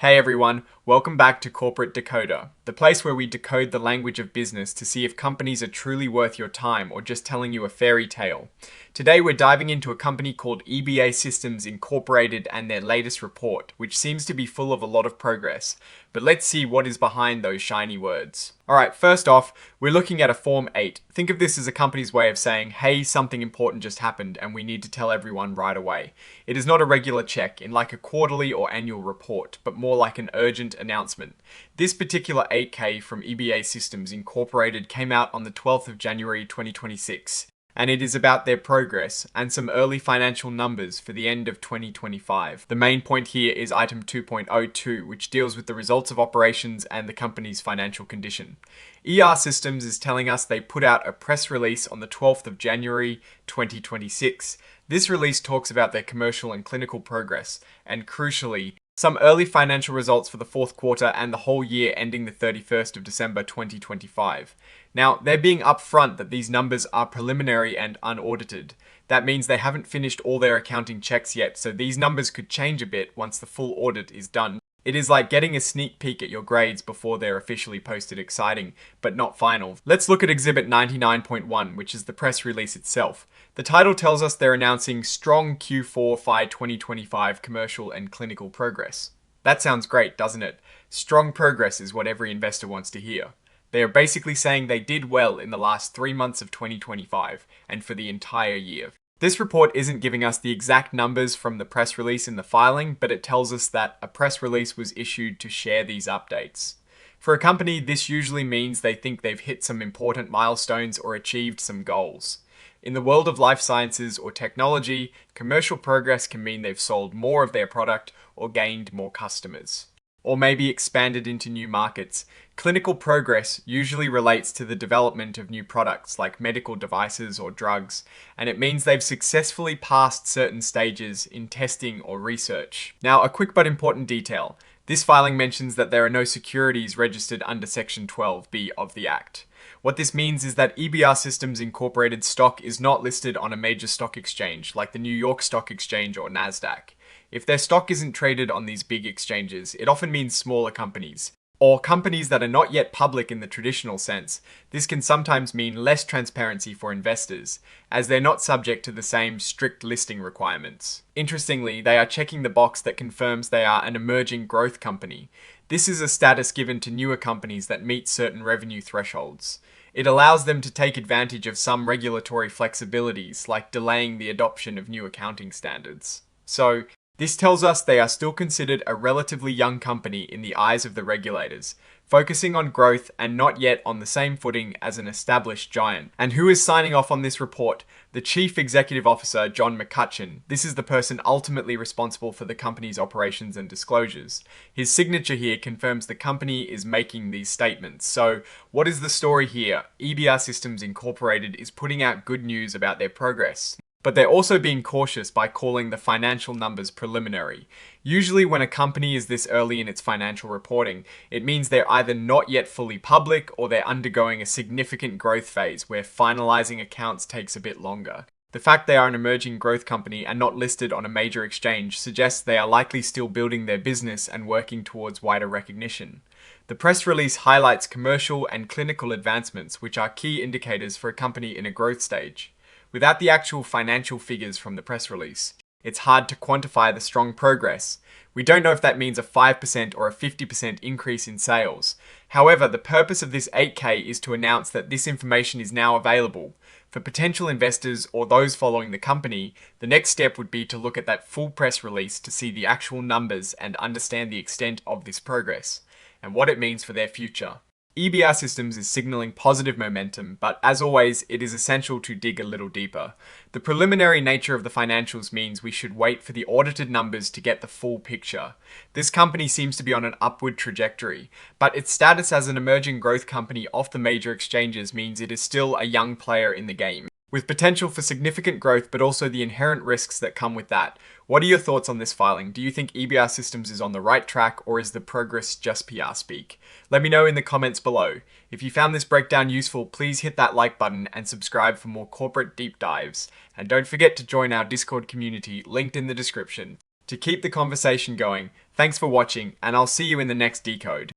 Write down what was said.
Hey everyone, welcome back to Corporate Decoder, the place where we decode the language of business to see if companies are truly worth your time or just telling you a fairy tale. Today we're diving into a company called EBR Systems Incorporated and their latest report, which seems to be full of a lot of progress. But let's see what is behind those shiny words. Alright, first off, we're looking at a Form 8. Think of this as a company's way of saying, hey, something important just happened and we need to tell everyone right away. It is not a regular check in like a quarterly or annual report, but more like an urgent announcement. This particular 8K from EBR Systems Incorporated came out on the 12th of January 2026. And it is about their progress and some early financial numbers for the end of 2025. The main point here is item 2.02, which deals with the results of operations and the company's financial condition. EBR Systems is telling us they put out a press release on the 12th of January 2026. This release talks about their commercial and clinical progress, and crucially, some early financial results for the fourth quarter and the whole year ending the 31st of December 2025. Now, they're being upfront that these numbers are preliminary and unaudited. That means they haven't finished all their accounting checks yet, so these numbers could change a bit once the full audit is done. It is like getting a sneak peek at your grades before they're officially posted. Exciting, but not final. Let's look at Exhibit 99.1, which is the press release itself. The title tells us they're announcing strong Q4 FY 2025 commercial and clinical progress. That sounds great, doesn't it? Strong progress is what every investor wants to hear. They are basically saying they did well in the last 3 months of 2025 and for the entire year. This report isn't giving us the exact numbers from the press release in the filing, but it tells us that a press release was issued to share these updates. For a company, this usually means they think they've hit some important milestones or achieved some goals. In the world of life sciences or technology, commercial progress can mean they've sold more of their product or gained more customers, or maybe expanded into new markets. Clinical progress usually relates to the development of new products like medical devices or drugs, and it means they've successfully passed certain stages in testing or research. Now, a quick but important detail. This filing mentions that there are no securities registered under Section 12B of the Act. What this means is that EBR Systems Incorporated stock is not listed on a major stock exchange like the New York Stock Exchange or NASDAQ. If their stock isn't traded on these big exchanges, it often means smaller companies, or companies that are not yet public in the traditional sense. This can sometimes mean less transparency for investors, as they're not subject to the same strict listing requirements. Interestingly, they are checking the box that confirms they are an emerging growth company. This is a status given to newer companies that meet certain revenue thresholds. It allows them to take advantage of some regulatory flexibilities, like delaying the adoption of new accounting standards. So, this tells us they are still considered a relatively young company in the eyes of the regulators, focusing on growth and not yet on the same footing as an established giant. And who is signing off on this report? The Chief Executive Officer, John McCutcheon. This is the person ultimately responsible for the company's operations and disclosures. His signature here confirms the company is making these statements. So, what is the story here? EBR Systems Incorporated is putting out good news about their progress. But they're also being cautious by calling the financial numbers preliminary. Usually when a company is this early in its financial reporting, it means they're either not yet fully public or they're undergoing a significant growth phase where finalizing accounts takes a bit longer. The fact they are an emerging growth company and not listed on a major exchange suggests they are likely still building their business and working towards wider recognition. The press release highlights commercial and clinical advancements, which are key indicators for a company in a growth stage. Without the actual financial figures from the press release, it's hard to quantify the strong progress. We don't know if that means a 5% or a 50% increase in sales. However, the purpose of this 8K is to announce that this information is now available. For potential investors or those following the company, the next step would be to look at that full press release to see the actual numbers and understand the extent of this progress and what it means for their future. EBR Systems is signaling positive momentum, but as always, it is essential to dig a little deeper. The preliminary nature of the financials means we should wait for the audited numbers to get the full picture. This company seems to be on an upward trajectory, but its status as an emerging growth company off the major exchanges means it is still a young player in the game, with potential for significant growth but also the inherent risks that come with that. What are your thoughts on this filing? Do you think EBR Systems is on the right track, or is the progress just PR speak? Let me know in the comments below. If you found this breakdown useful, please hit that like button and subscribe for more corporate deep dives. And don't forget to join our Discord community linked in the description. to keep the conversation going. Thanks for watching, and I'll see you in the next decode.